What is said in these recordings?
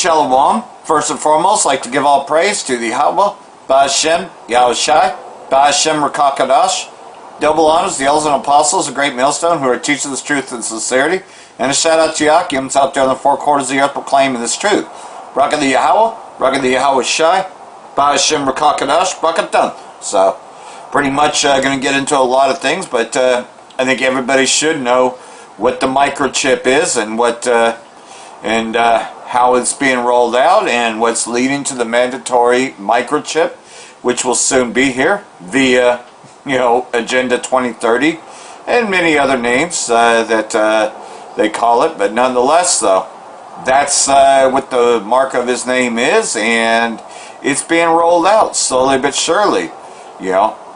Shalom. First and foremost, I'd like to give all praise to the Yahweh, Ba'ashem, Yahushai, Ba'ashem Rakakadash. Double honors the elders and apostles, a great millstone who are teaching this truth in sincerity. And a shout out to Yakims out there in the four quarters of the earth proclaiming this truth. Bracha the Yahweh, Bracha the Yahushai, Ba'ashem Rakakadash, Bracha done. So, pretty much going to get into a lot of things, but I think everybody should know what the microchip is and what how it's being rolled out and what's leading to the mandatory microchip, which will soon be here via, Agenda 2030 and many other names that they call it. But nonetheless, though, that's what the mark of his name is, and it's being rolled out slowly but surely.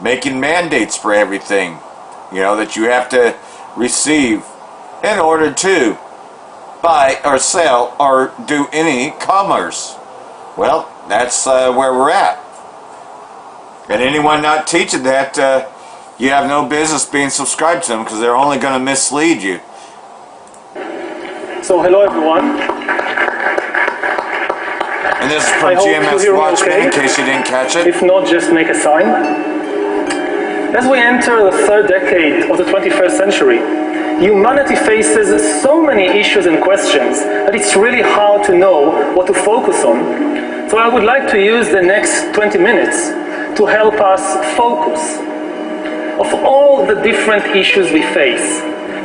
Making mandates for everything, that you have to receive in order to buy or sell or do any commerce. Well, that's where we're at. And anyone not teaching that, you have no business being subscribed to them, because they're only going to mislead you. So hello everyone. And this is from GMS Watchmen, in case you didn't catch it. If not, just make a sign. As we enter the third decade of the 21st century, humanity faces so many issues and questions that it's really hard to know what to focus on. So I would like to use the next 20 minutes to help us focus. Of all the different issues we face,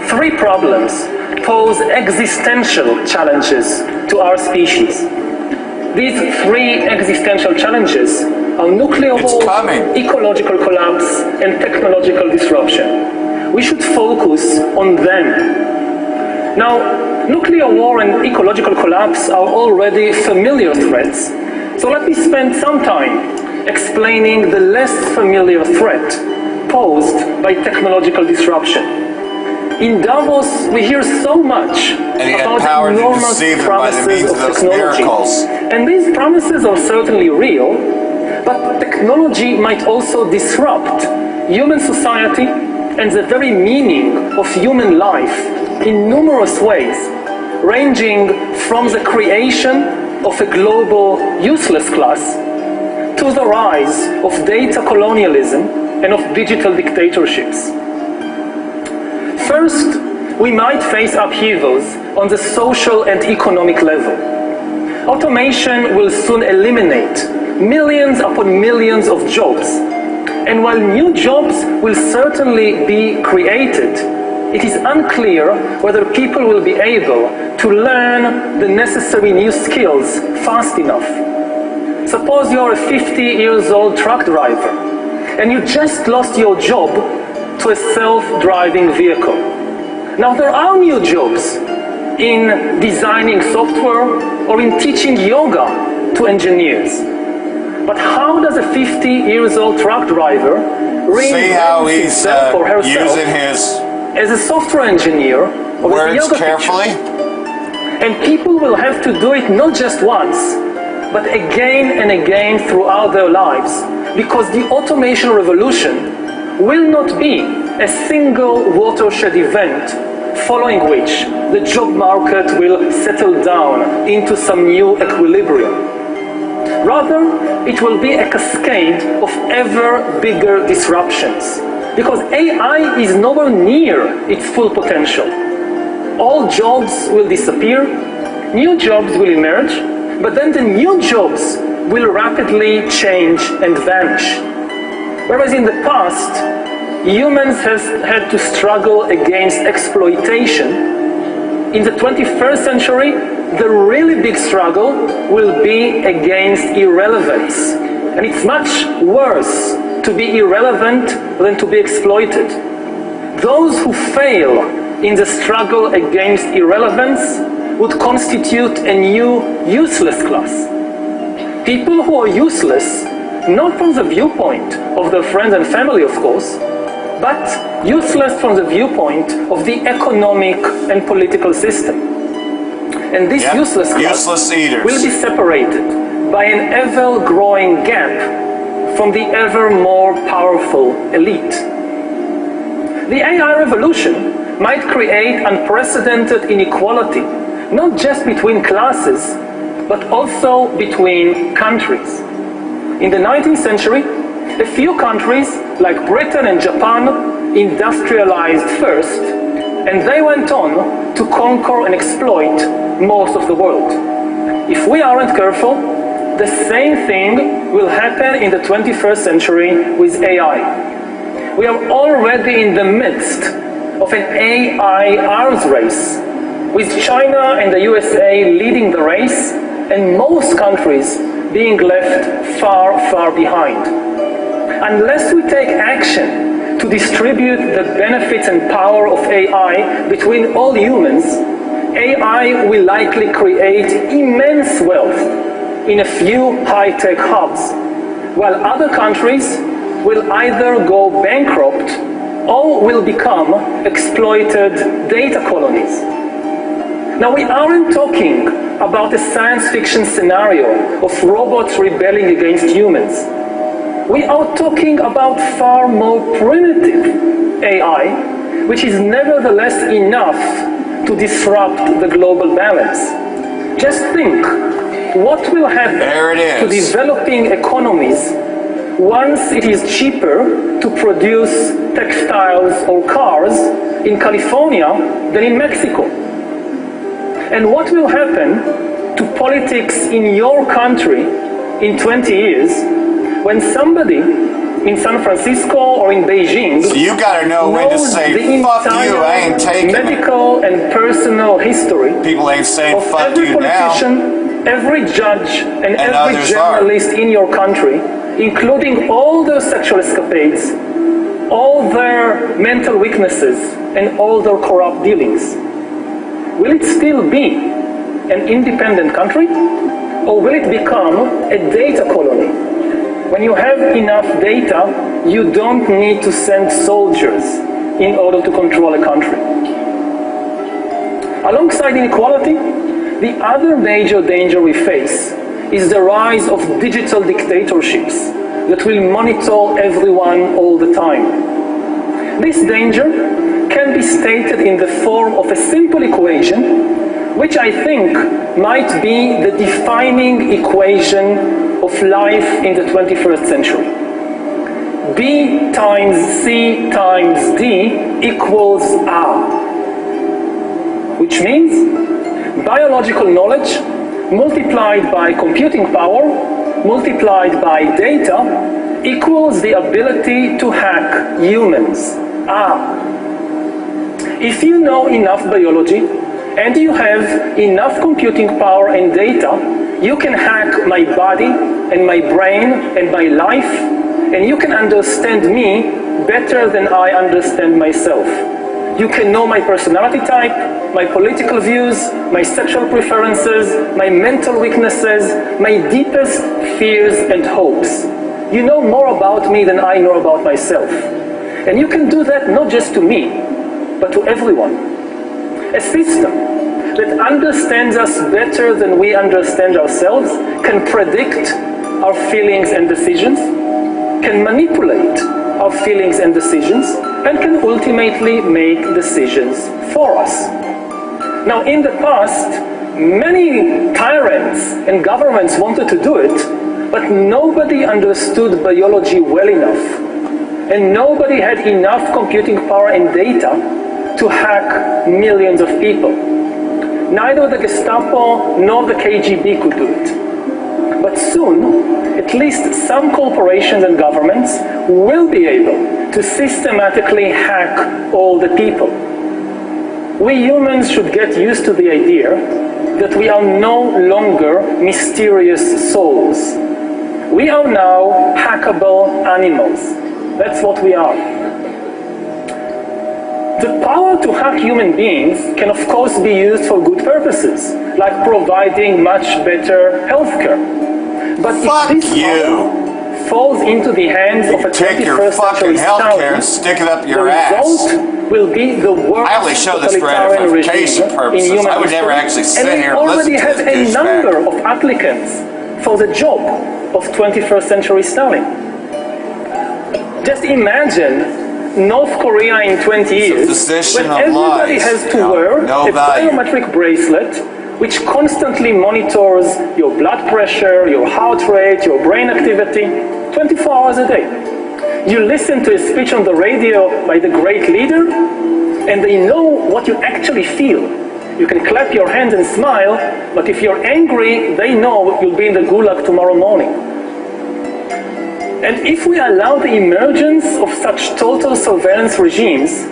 3 problems pose existential challenges to our species. These 3 existential challenges are nuclear war, ecological collapse, and technological disruption. We should focus on them. Now, nuclear war and ecological collapse are already familiar threats, so let me spend some time explaining the less familiar threat posed by technological disruption. In Davos, we hear so much about enormous promises of technology, and these promises are certainly real, but technology might also disrupt human society and the very meaning of human life in numerous ways, ranging from the creation of a global useless class to the rise of data colonialism and of digital dictatorships. First, we might face upheavals on the social and economic level. Automation will soon eliminate millions upon millions of jobs, and while new jobs will certainly be created, it is unclear whether people will be able to learn the necessary new skills fast enough. Suppose you're a 50-year-old truck driver, and you just lost your job to a self-driving vehicle. Now there are new jobs in designing software or in teaching yoga to engineers. But how does a 50-year-old truck driver reinvent himself or herself as a software engineer or as a yoga teacher? And people will have to do it not just once, but again and again throughout their lives, because the automation revolution will not be a single watershed event following which the job market will settle down into some new equilibrium. Rather, it will be a cascade of ever bigger disruptions, because AI is nowhere near its full potential. All jobs will disappear, new jobs will emerge, but then the new jobs will rapidly change and vanish. Whereas in the past, humans have had to struggle against exploitation, in the 21st century, the really big struggle will be against irrelevance. And it's much worse to be irrelevant than to be exploited. Those who fail in the struggle against irrelevance would constitute a new useless class. People who are useless, not from the viewpoint of their friends and family, of course, but useless from the viewpoint of the economic and political system. And this useless class will be separated by an ever-growing gap from the ever more powerful elite. The AI revolution might create unprecedented inequality, not just between classes, but also between countries. In the 19th century, a few countries like Britain and Japan industrialized first, and they went on to conquer and exploit most of the world. If we aren't careful, the same thing will happen in the 21st century with AI. We are already in the midst of an AI arms race, with China and the USA leading the race, and most countries being left far, far behind. Unless we take action to distribute the benefits and power of AI between all humans, AI will likely create immense wealth in a few high-tech hubs, while other countries will either go bankrupt or will become exploited data colonies. Now, we aren't talking about a science fiction scenario of robots rebelling against humans. We are talking about far more primitive AI, which is nevertheless enough to disrupt the global balance. Just think, what will happen to developing economies once it is cheaper to produce textiles or cars in California than in Mexico? And what will happen to politics in your country in 20 years when somebody in San Francisco or in Beijing so you gotta know when to say, fuck you, I ain't taking medical and personal history people ain't saying of fuck every you politician, now. every judge, and every journalist in your country, including all their sexual escapades, all their mental weaknesses, and all their corrupt dealings? Will it still be an independent country, or will it become a data colony? When you have enough data, you don't need to send soldiers in order to control a country. Alongside inequality, the other major danger we face is the rise of digital dictatorships that will monitor everyone all the time. This danger can be stated in the form of a simple equation, which I think might be the defining equation of life in the 21st century. B times C times D equals R, which means biological knowledge multiplied by computing power multiplied by data equals the ability to hack humans, R. If you know enough biology and you have enough computing power and data, you can hack my body and my brain and my life, and you can understand me better than I understand myself. You can know my personality type, my political views, my sexual preferences, my mental weaknesses, my deepest fears and hopes. You know more about me than I know about myself. And you can do that not just to me, but to everyone. A system that understands us better than we understand ourselves can predict our feelings and decisions, can manipulate our feelings and decisions, and can ultimately make decisions for us. Now, in the past, many tyrants and governments wanted to do it, but nobody understood biology well enough, and nobody had enough computing power and data to hack millions of people. Neither the Gestapo nor the KGB could do it. But soon, at least some corporations and governments will be able to systematically hack all the people. We humans should get used to the idea that we are no longer mysterious souls. We are now hackable animals. That's what we are. The power to hack human beings can of course be used for good purposes, like providing much better healthcare. But if this power falls into the hands of a 21st century healthcare and stick it up your ass. The result will be the worst I only show this for edification purposes. I would never actually sit here and listen to this. And we already have a number of applicants for the job of 21st century Stalin. Just imagine North Korea in 20 years, when everybody has to wear a biometric bracelet which constantly monitors your blood pressure, your heart rate, your brain activity, 24 hours a day. You listen to a speech on the radio by the great leader, and they know what you actually feel. You can clap your hands and smile, but if you're angry, they know you'll be in the gulag tomorrow morning. And if we allow the emergence of such total surveillance regimes,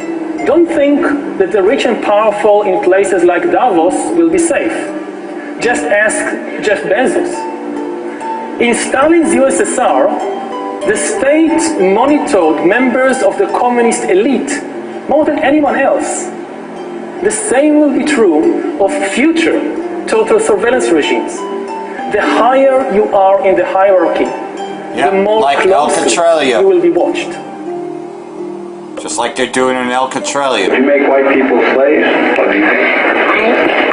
don't think that the rich and powerful in places like Davos will be safe. Just ask Jeff Bezos. In Stalin's USSR, the state monitored members of the communist elite more than anyone else. The same will be true of future total surveillance regimes. The higher you are in the hierarchy, the more like closely you will be watched. Just like they're doing in Alcatraz. Would you make white people slaves? What do you think?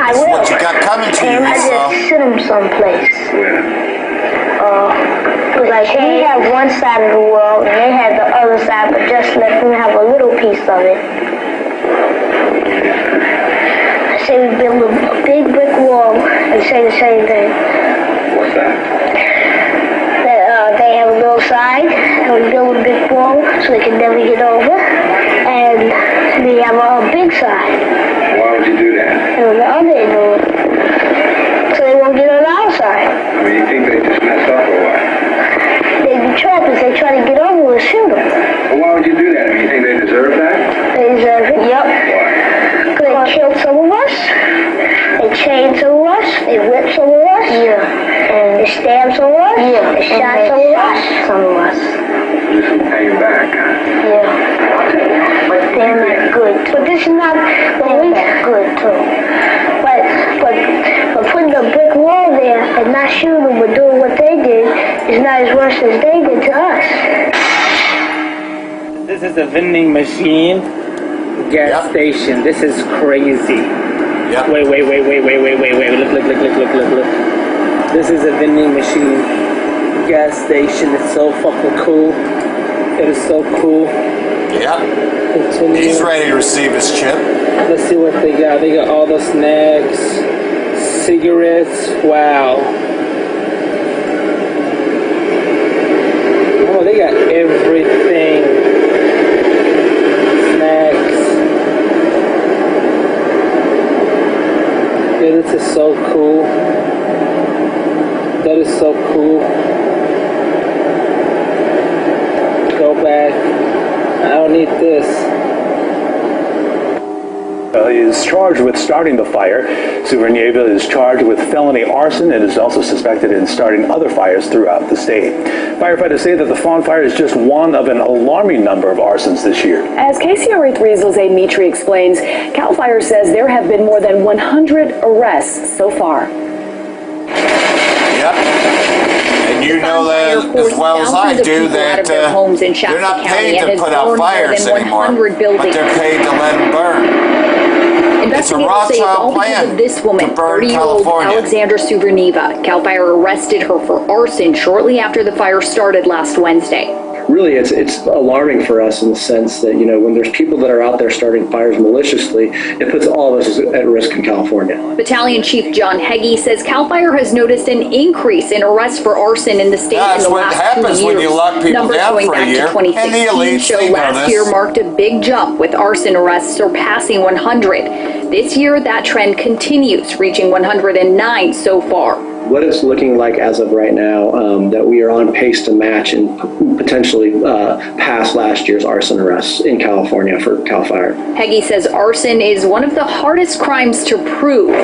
I will. What you got coming to you, I Esau? just sit them someplace. Where? Like we have one side of the world and they have the other side, but just let them have a little piece of it. I say we build a big brick wall and say the same thing. What's that? They have a little side and we build a big wall so they can never get over. And we have a big side. Why would you do that? And on the other end, so they won't get on our side. I mean, you think they just messed up or what? They'd be trapped if they try to get over, we'll shoot them. Well, why would you do that? I mean, you think they deserve that? They deserve it, yep. Why? Because they killed some of us, they chained some of us, they whipped some of us, they stabbed some of us, they shot some of us. Just hanging back, huh? But they're not good. But this is not, but we good too. But putting a brick wall there and not shooting them or doing what they did is not as worse as they did to us. This is a vending machine gas station. This is crazy. Yep. Wait. Look. This is a vending machine gas station. It's so fucking cool. It is so cool. Yep. Continue. He's ready to receive his chip. Let's see what they got. They got all the snacks, cigarettes. Wow. Oh, they got everything. Snacks. Yeah, this is so cool. That is so cool. Go back. I don't need this. Is charged with starting the fire. Suvernieva is charged with felony arson and is also suspected in starting other fires throughout the state. Firefighters say that the Fawn fire is just one of an alarming number of arsons this year. As KCRA3's Lizzie Mitri explains, CAL FIRE says there have been more than 100 arrests so far. Yep. And you know that as well as I do that they're not paid to put out fires anymore, but they're paid to let them burn. It's a Rothschild plan of this woman, to burn 30-year-old California. Alexandra Suvernieva. CAL FIRE arrested her for arson shortly after the fire started last Wednesday. Really, it's alarming for us in the sense that, when there's people that are out there starting fires maliciously, it puts all of us at risk in California. Battalion Chief John Heggie says CAL FIRE has noticed an increase in arrests for arson in the state in the last 2 years. That's what happens when you lock people Numbers down going for a back year, to 2016 and the elites, show they know last this. year marked a big jump with arson arrests surpassing 100. This year, that trend continues, reaching 109 so far. What it's looking like as of right now, that we are on pace to match and potentially pass last year's arson arrests in California for CAL FIRE. Heggie says arson is one of the hardest crimes to prove.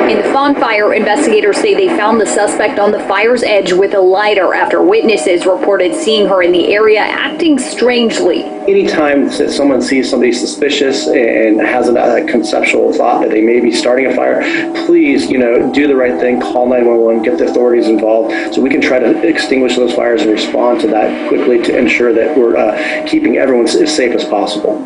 In the Fawn fire, investigators say they found the suspect on the fire's edge with a lighter after witnesses reported seeing her in the area acting strangely. Anytime that someone sees somebody suspicious and has a conceptual thought that they may be starting a fire, please, do the right thing, call 911, get the authorities involved so we can try to extinguish those fires and respond to that quickly to ensure that we're keeping everyone as safe as possible.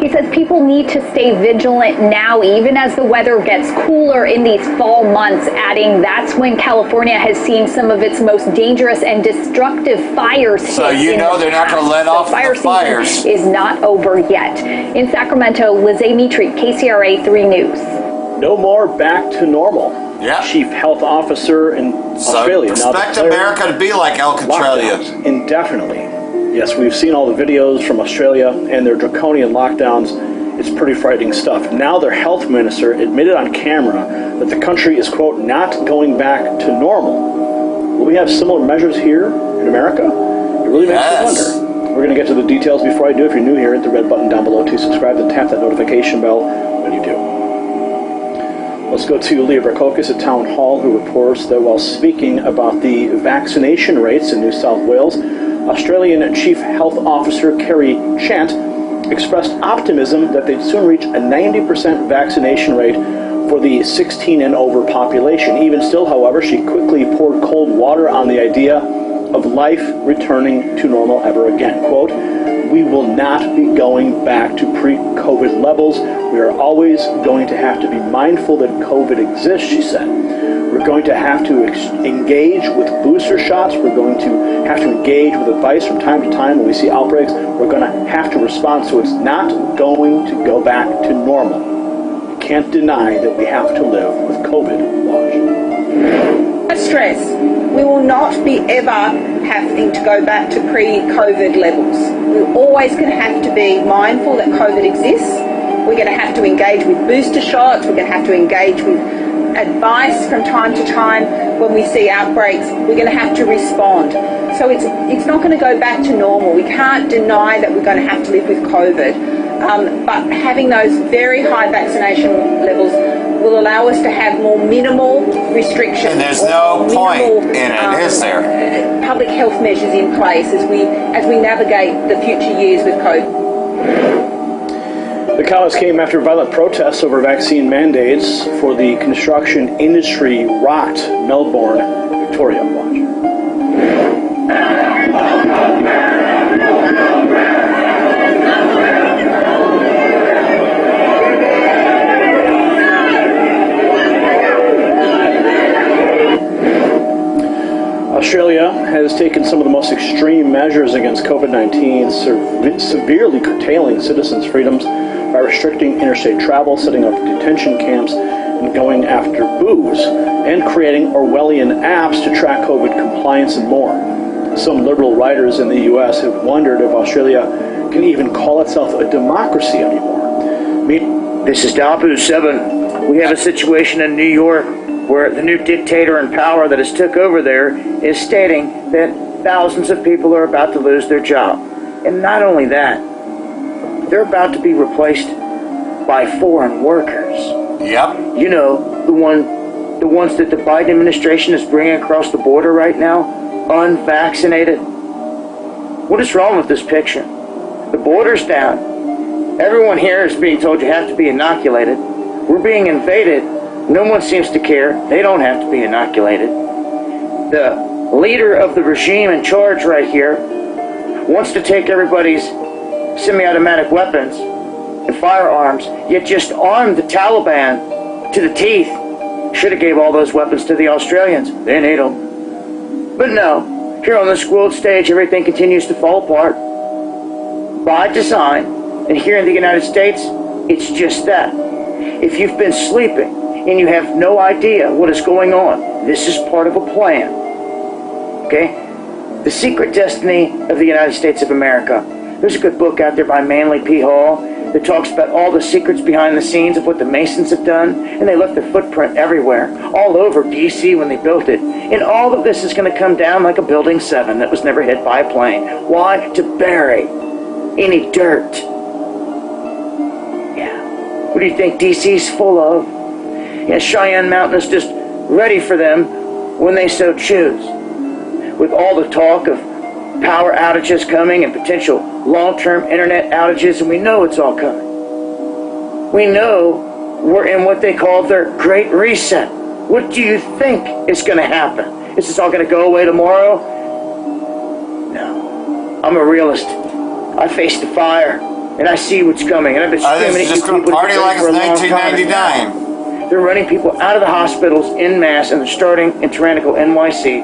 He says people need to stay vigilant now, even as the weather gets cooler in these fall months, adding that's when California has seen some of its most dangerous and destructive fires. So they're not going to let off the fires. is not over yet. In Sacramento, Lizzie Mitri, KCRA 3 News. No more back to normal. Yeah. Chief Health Officer in Australia. Expect America to be like Alcatraz indefinitely. Yes, we've seen all the videos from Australia and their draconian lockdowns. It's pretty frightening stuff. Now their health minister admitted on camera that the country is, quote, not going back to normal. Will we have similar measures here in America? It really makes me wonder. We're going to get to the details. Before I do, if you're new here, hit the red button down below to subscribe and tap that notification bell when you do. Let's go to Leah Bracocas at Town Hall, who reports that while speaking about the vaccination rates in New South Wales, Australian Chief Health Officer Kerry Chant expressed optimism that they'd soon reach a 90% vaccination rate for the 16 and over population. Even still, however, she quickly poured cold water on the idea of life returning to normal ever again. Quote, "We will not be going back to pre-COVID levels. We are always going to have to be mindful that COVID exists," she said. "We're going to have to engage with booster shots. We're going to have to engage with advice from time to time when we see outbreaks. We're going to have to respond, so it's not going to go back to normal. You can't deny that we have to live with COVID." Watch. Stress. We will not be ever having to go back to pre-COVID levels. We're always going to have to be mindful that COVID exists. We're going to have to engage with booster shots. We're going to have to engage with advice from time to time. When we see outbreaks, we're going to have to respond. So it's not going to go back to normal. We can't deny that we're going to have to live with COVID. But having those very high vaccination levels will allow us to have more minimal restrictions. And there's no point in it, is there? Public health measures in place as we navigate the future years with COVID. The comments came after violent protests over vaccine mandates for the construction industry rocked Melbourne, Victoria. Watch. Australia has taken some of the most extreme measures against COVID-19, severely curtailing citizens' freedoms by restricting interstate travel, setting up detention camps, and going after booze, and creating Orwellian apps to track COVID compliance and more. Some liberal writers in the U.S. have wondered if Australia can even call itself a democracy anymore. This is Dapu 7. We have a situation in New York where the new dictator in power that has took over there is stating that thousands of people are about to lose their job. And not only that, they're about to be replaced by foreign workers. Yep. You know, the ones that the Biden administration is bringing across the border right now, unvaccinated. What is wrong with this picture? The border's down. Everyone here is being told you have to be inoculated. We're being invaded. No one seems to care. They don't have to be inoculated. The leader of the regime in charge right here wants to take everybody's semi-automatic weapons and firearms, yet just armed the Taliban to the teeth. Should have gave all those weapons to the Australians. They need them. But no, here on this world stage, everything continues to fall apart by design. And here in the United States, it's just that. If you've been sleeping and you have no idea what is going on, this is part of a plan. Okay? The Secret Destiny of the United States of America. There's a good book out there by Manly P. Hall that talks about all the secrets behind the scenes of what the Masons have done, and they left their footprint everywhere, all over D.C. when they built it. And all of this is going to come down like a Building 7 that was never hit by a plane. Why? To bury any dirt. Yeah. What do you think D.C.'s full of? Yeah, Cheyenne Mountain is just ready for them when they so choose. With all the talk of power outages coming and potential long-term internet outages, and we know it's all coming. We know we're in what they call their Great Reset. What do you think is going to happen? Is this all going to go away tomorrow? No. I'm a realist. I face the fire, and I see what's coming. And I've been screaming at you people party like for a it's long time. 1999. They're running people out of the hospitals en masse, and they're starting in tyrannical NYC,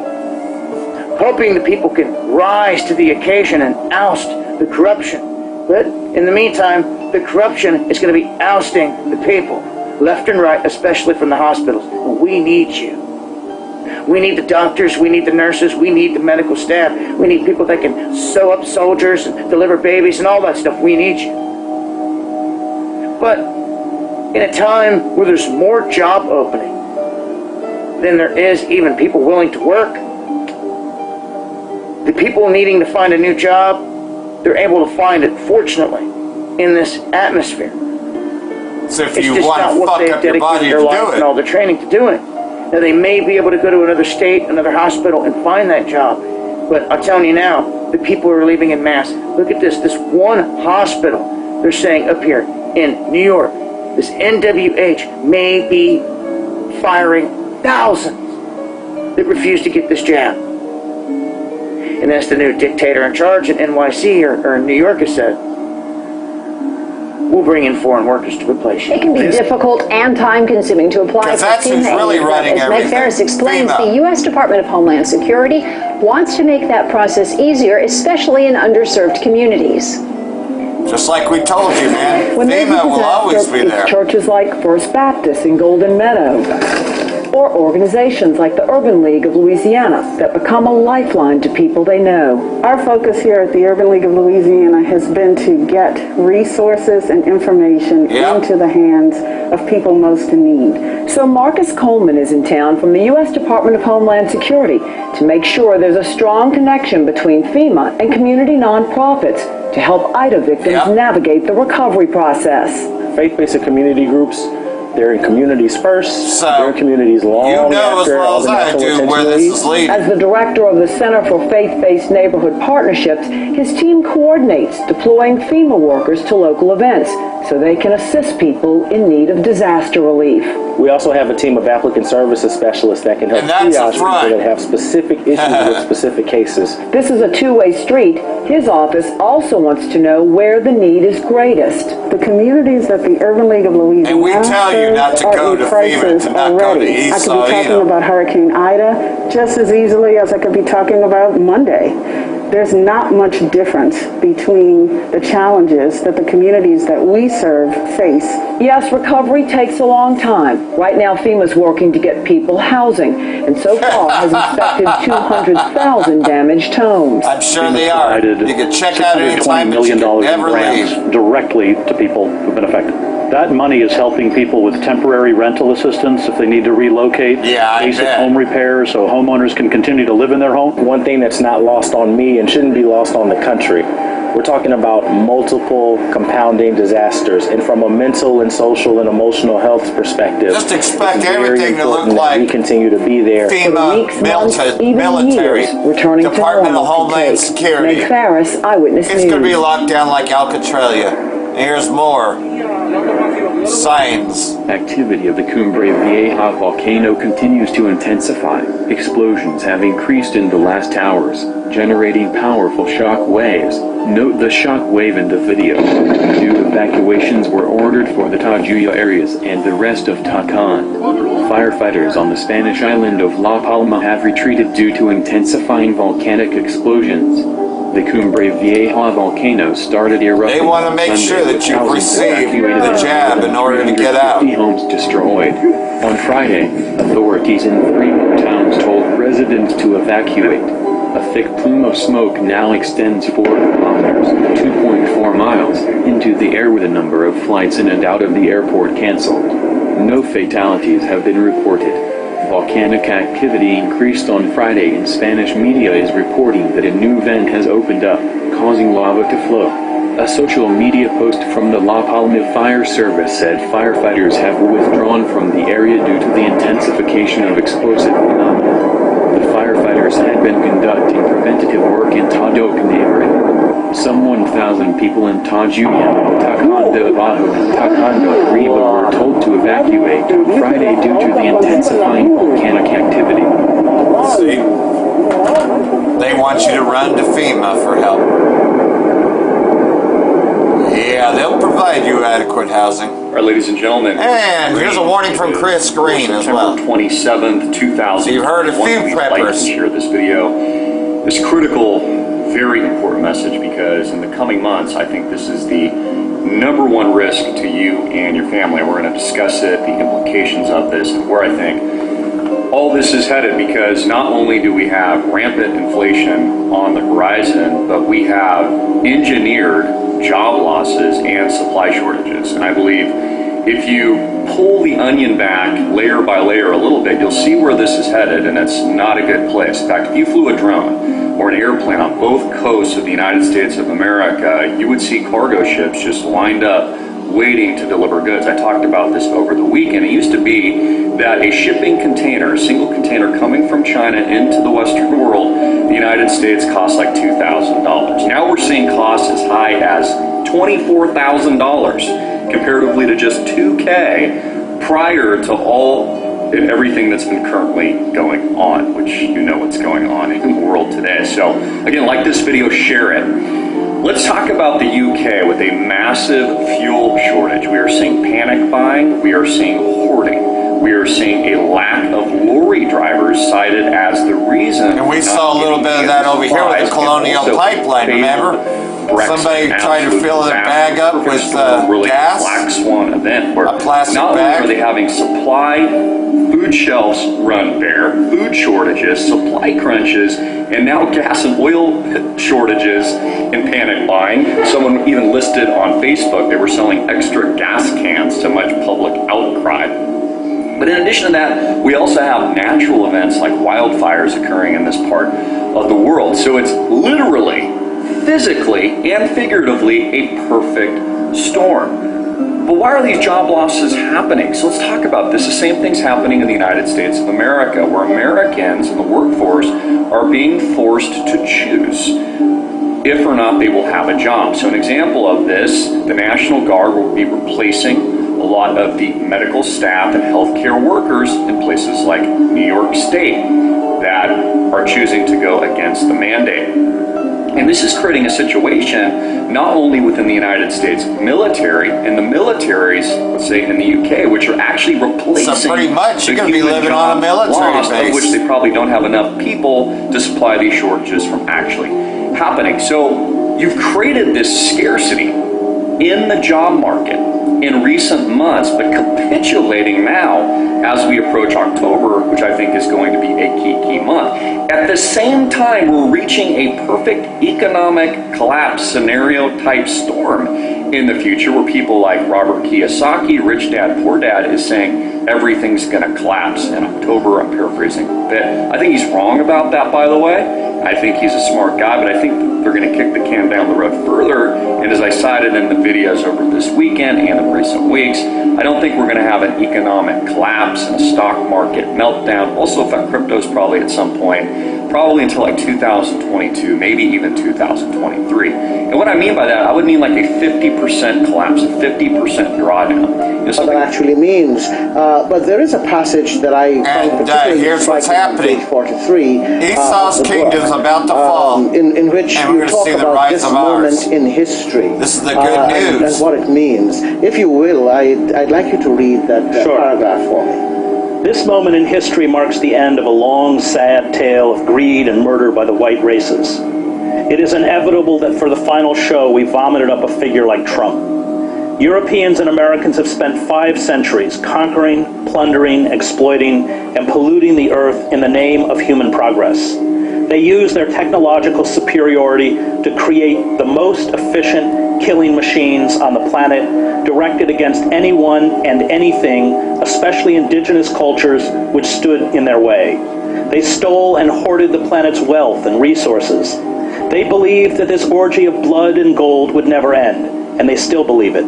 hoping the people can rise to the occasion and oust the corruption. But in the meantime, the corruption is going to be ousting the people, left and right, especially from the hospitals. And we need you. We need the doctors, we need the nurses, we need the medical staff, we need people that can sew up soldiers and deliver babies and all that stuff. We need you. But in a time where there's more job opening than there is even people willing to work, the people needing to find a new job, they're able to find it, fortunately, in this atmosphere. So if It's you just want not to what fuck they've up your body dedicated to their life do and all it. the training to do it. Now, they may be able to go to another state, another hospital, and find that job. But I'm telling you now, the people are leaving en masse. Look at this one hospital, they're saying up here in New York, this NWH may be firing thousands that refuse to get this jab. And that's the new dictator in charge in NYC or in New York has said, we'll bring in foreign workers to replace you. It can be difficult and time-consuming to apply for that's who's FEMA really aid, running but as Meg everything. Ferris explains, FEMA. the U.S. Department of Homeland Security wants to make that process easier, especially in underserved communities. Just like we told you, man. When there's a FEMA will always disaster, be there. it's churches like First Baptist in Golden Meadow, or organizations like the Urban League of Louisiana that become a lifeline to people they know. Our focus here at the Urban League of Louisiana has been to get resources and information into the hands of people most in need. So Marcus Coleman is in town from the U.S. Department of Homeland Security to make sure there's a strong connection between FEMA and community nonprofits to help IDA victims navigate the recovery process. Faith-based community groups, they're in communities first, they're in communities long after all the natural attention leaves. As the director of the Center for Faith-Based Neighborhood Partnerships, his team coordinates deploying FEMA workers to local events so they can assist people in need of disaster relief. We also have a team of applicant services specialists that can help triage people that have specific issues with specific cases. This is a two-way street. His office also wants to know where the need is greatest. The communities that the Urban League of Louisiana And we tell you not to go to FEMA, to not go to I could be Esau talking either. about Hurricane Ida just as easily as I could be talking about Monday. There's not much difference between the challenges that the communities that we serve face. Yes, recovery takes a long time. Right now, FEMA's working to get people housing, and so far has inspected 200,000 damaged homes. I'm sure they are. You can check out anytime, $620 but you million can in never grants leave. directly to people who've been affected. That money is helping people with temporary rental assistance if they need to relocate, basic home repairs so homeowners can continue to live in their home. One thing that's not lost on me and shouldn't be lost on the country, we're talking about multiple compounding disasters, and from a mental and social and emotional health perspective, Just expect it's very everything to look important that we like continue to be there. FEMA, military, Department of Homeland Security. Meg Ferris, Eyewitness It's News. going to be locked down like Alcatraz. Here's more signs. Activity of the Cumbre Vieja volcano continues to intensify. Explosions have increased in the last hours, generating powerful shock waves. Note the shock wave in the video. New evacuations were ordered for the Tajuya areas and the rest of Tacan. Firefighters on the Spanish island of La Palma have retreated due to intensifying volcanic explosions. The Cumbre Vieja volcano started erupting. They want to make Sunday, sure that with you've thousands received evacuated the and jab in order to get out. 350 homes destroyed. On Friday, authorities in 3 more towns told residents to evacuate. A thick plume of smoke now extends 4 kilometers, 2.4 miles, into the air with a number of flights in and out of the airport canceled. No fatalities have been reported. Volcanic activity increased on Friday, and Spanish media is reporting that a new vent has opened up, causing lava to flow. A social media post from the La Palma Fire Service said firefighters have withdrawn from the area due to the intensification of explosive phenomena. The firefighters had been conducting preventative work in Tadoc neighborhood. Some 1,000 people in Tajuya, Tacan de Abajo, and Tacan de Arriba were told to evacuate on Friday due to the intensifying volcanic activity. See? They want you to run to FEMA for help. Yeah, they'll provide you adequate housing. All right, ladies and gentlemen. And here's a warning from Chris Green as well. September 27th, 2000. So you've heard a few preppers. Like and share this video. This critical very important message, because in the coming months, I think this is the #1 risk to you and your family. We're going to discuss it, the implications of this, and where I think all this is headed, because not only do we have rampant inflation on the horizon, but we have engineered job losses and supply shortages. And I believe if you pull the onion back layer by layer a little bit, you'll see where this is headed, and it's not a good place. In fact, if you flew a drone or an airplane on both coasts of the United States of America, you would see cargo ships just lined up waiting to deliver goods. I talked about this over the weekend. It used to be that a shipping container, a single container coming from China into the Western world, the United States costs like $2,000. Now we're seeing costs as high as $24,000, comparatively to just $2K prior to everything that's been currently going on, which you know what's going on in the world today. So again, like this video, share it. Let's talk about the UK with a massive fuel shortage. We are seeing panic buying. We are seeing hoarding. We are seeing a lack of lorry drivers cited as the reason. And we saw a little bit of that over here with the Colonial Pipeline, remember? Somebody tried to fill their bag up with gas. Black swan event where a plastic not only bag. are they having supply, food shelves run bare, food shortages, supply crunches, and now gas and oil shortages and panic buying. Someone even listed on Facebook they were selling extra gas cans to much public outcry. But in addition to that, we also have natural events like wildfires occurring in this part of the world. So it's literally, physically, and figuratively a perfect storm. But why are these job losses happening? So let's talk about this. The same thing's happening in the United States of America, where Americans in the workforce are being forced to choose if or not they will have a job. So an example of this, the National Guard will be replacing a lot of the medical staff and healthcare workers in places like New York State that are choosing to go against the mandate. And this is creating a situation not only within the United States military and the militaries, let's say in the UK, which are actually replacing. So pretty much you're going to be living on a military base, of which they probably don't have enough people to supply these shortages from actually happening. So you've created this scarcity in the job market in recent months, but capitulating now as we approach October, which I think is going to be a key month. At the same time, we're reaching a perfect economic collapse scenario type storm in the future, where people like Robert Kiyosaki, Rich Dad, Poor Dad, is saying everything's going to collapse in October. I'm paraphrasing a bit. I think he's wrong about that, by the way. I think he's a smart guy, but I think they're going to kick the can down the road further. And as I cited in the videos over this weekend and in recent weeks, I don't think we're going to have an economic collapse and a stock market meltdown. Also, in fact, crypto's probably at some point, probably until like 2022, maybe even 2023. And what I mean by that, I would mean like a 50% collapse, a 50% drawdown. What that actually means. But there is a passage that I found particularly here's what's happening. Page 43. Esau's kingdom is about to fall, in which and we're you going to talk see the about rise this of moment ours. in history. This is the good news. And what it means. If you will, I'd like you to read that paragraph for me. This moment in history marks the end of a long, sad tale of greed and murder by the white races. It is inevitable that for the final show, we vomited up a figure like Trump. Europeans and Americans have spent 5 centuries conquering, plundering, exploiting, and polluting the earth in the name of human progress. They use their technological superiority to create the most efficient killing machines on the planet, directed against anyone and anything, especially indigenous cultures, which stood in their way. They stole and hoarded the planet's wealth and resources. They believed that this orgy of blood and gold would never end, and they still believe it.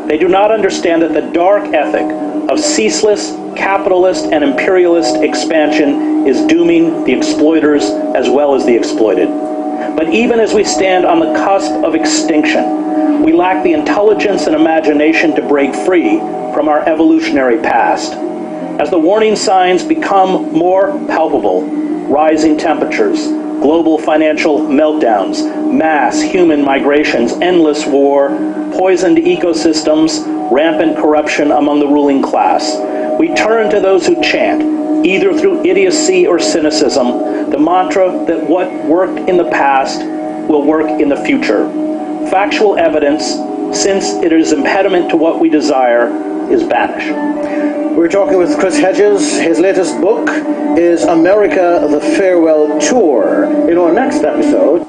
They do not understand that the dark ethic of ceaseless capitalist and imperialist expansion is dooming the exploiters as well as the exploited. But even as we stand on the cusp of extinction, we lack the intelligence and imagination to break free from our evolutionary past. As the warning signs become more palpable, rising temperatures, global financial meltdowns, mass human migrations, endless war, poisoned ecosystems, rampant corruption among the ruling class, we turn to those who chant, either through idiocy or cynicism, the mantra that what worked in the past will work in the future. Factual evidence, since it is impediment to what we desire, is banished. We're talking with Chris Hedges. His latest book is America, the Farewell Tour. In our next episode...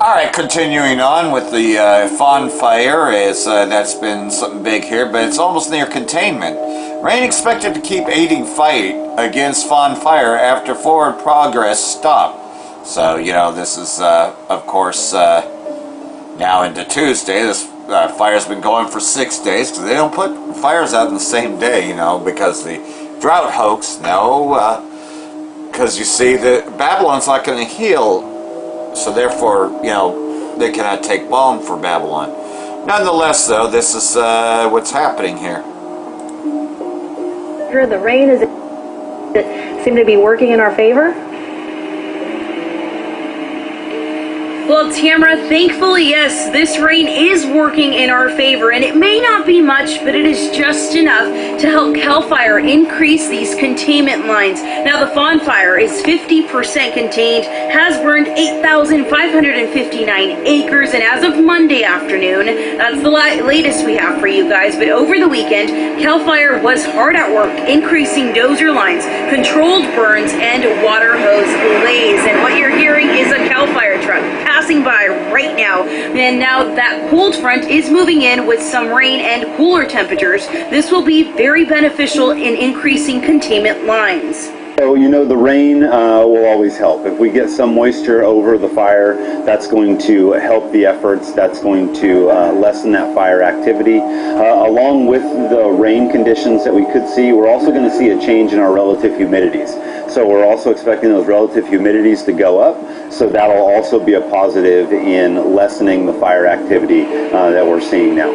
Alright, continuing on with the Fawn Fire, is that's been something big here, but it's almost near containment. Rain expected to keep aiding fight against Fawn Fire after forward progress stopped. So, you know, this is, of course, now into Tuesday. This fire's been going for 6 days, because they don't put fires out in the same day, you know, because the drought hoax. No, because you see, Babylon's not going to heal. So therefore, you know, they cannot take balm for Babylon. Nonetheless, though, this is what's happening here. The rain seem to be working in our favor? Well, Tamara, thankfully, yes, this rain is working in our favor, and it may not be much, but it is just enough to help CAL FIRE increase these containment lines. Now, the Fawn Fire is 50% contained, has burned 8,559 acres, and as of Monday afternoon, that's the latest we have for you guys, but over the weekend, CAL FIRE was hard at work, increasing dozer lines, controlled burns, and water hose lays, and what you're hearing is a CAL FIRE truck passing by right now. And now that cold front is moving in with some rain and cooler temperatures. This will be very beneficial in increasing containment lines. So, you know, the rain will always help. If we get some moisture over the fire, that's going to help the efforts. That's going to lessen that fire activity. Along with the rain conditions that we could see, we're also going to see a change in our relative humidities. So we're also expecting those relative humidities to go up. So that'll also be a positive in lessening the fire activity that we're seeing now.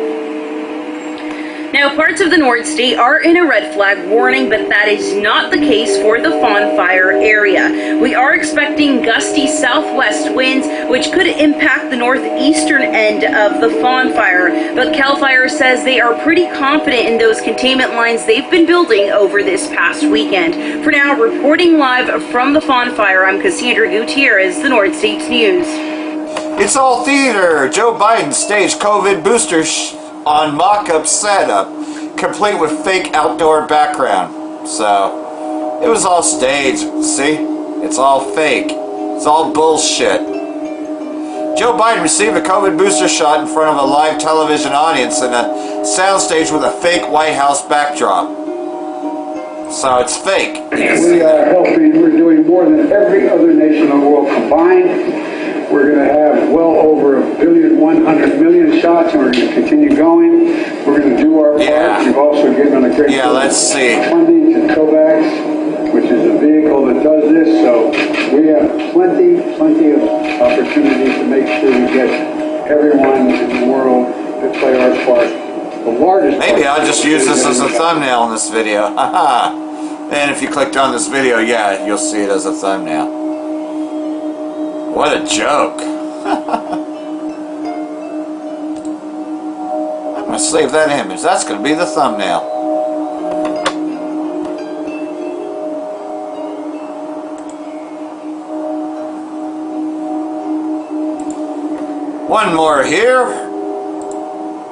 Now, parts of the North State are in a red flag warning, but that is not the case for the Fawn Fire area. We are expecting gusty southwest winds, which could impact the northeastern end of the Fawn Fire. But CAL FIRE says they are pretty confident in those containment lines they've been building over this past weekend. For now, reporting live from the Fawn Fire, I'm Cassandra Gutierrez, the North States News. It's all theater. Joe Biden staged COVID booster on mock-up setup, complete with fake outdoor background. So, it was all staged. See? It's all fake. It's all bullshit. Joe Biden received a COVID booster shot in front of a live television audience in a soundstage with a fake White House backdrop. So it's fake. We are helping. We're doing more than every other nation in the world combined. We're going to have well over 1,100,000,000 shots, and we're going to continue going. We're going to do our part. We've also given a great funding to COVAX, which is a vehicle that does this. So we have plenty of opportunities to make sure we get everyone in the world to play our part. The largest. Maybe I'll just use this as a thumbnail in this video. Haha. And if you clicked on this video, yeah, you'll see it as a thumbnail. What a joke. I'm going to save that image. That's going to be the thumbnail. One more here.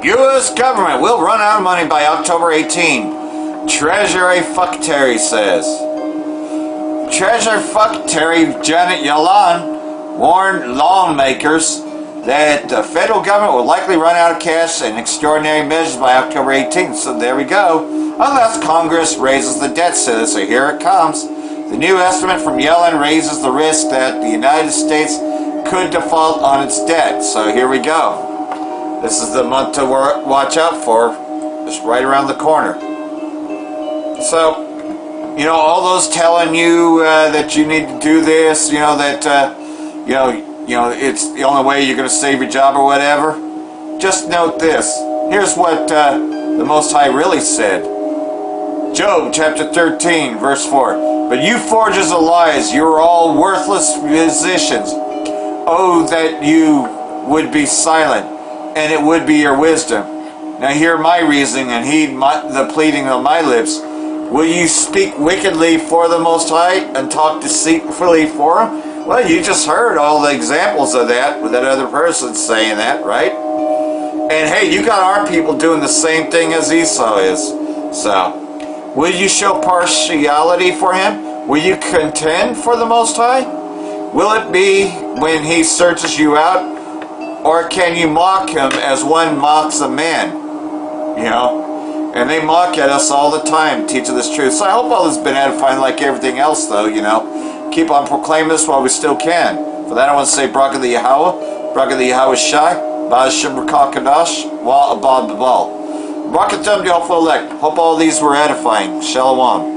U.S. government will run out of money by October 18. Treasury Secretary says. Treasury Secretary Janet Yellen warned lawmakers that the federal government will likely run out of cash and extraordinary measures by October 18th. So there we go. Unless Congress raises the debt ceiling. So here it comes. The new estimate from Yellen raises the risk that the United States could default on its debt. So here we go. This is the month to watch out for. It's right around the corner. So, you know, all those telling you that you need to do this, you know, that... You know, it's the only way you're going to save your job or whatever. Just note this. Here's what the Most High really said. Job chapter 13, verse 4. But you forgers of lies, you are all worthless musicians. Oh, that you would be silent, and it would be your wisdom. Now hear my reasoning, and heed the pleading of my lips. Will you speak wickedly for the Most High, and talk deceitfully for him? Well, you just heard all the examples of that with that other person saying that, right? And hey, you got our people doing the same thing as Esau is. So, will you show partiality for him? Will you contend for the Most High? Will it be when he searches you out? Or can you mock him as one mocks a man? You know? And they mock at us all the time, teaching this truth. So I hope all this has been edifying like everything else, though, you know. Keep on proclaiming this while we still can. For that I want to say, Barak the Yahweh, Barak the Yahweh Shai, Ba'ashem Rakal Kadash, Wa Abad Babal. Barak Atem, the hopeful elect. Hope all these were edifying. Shalom.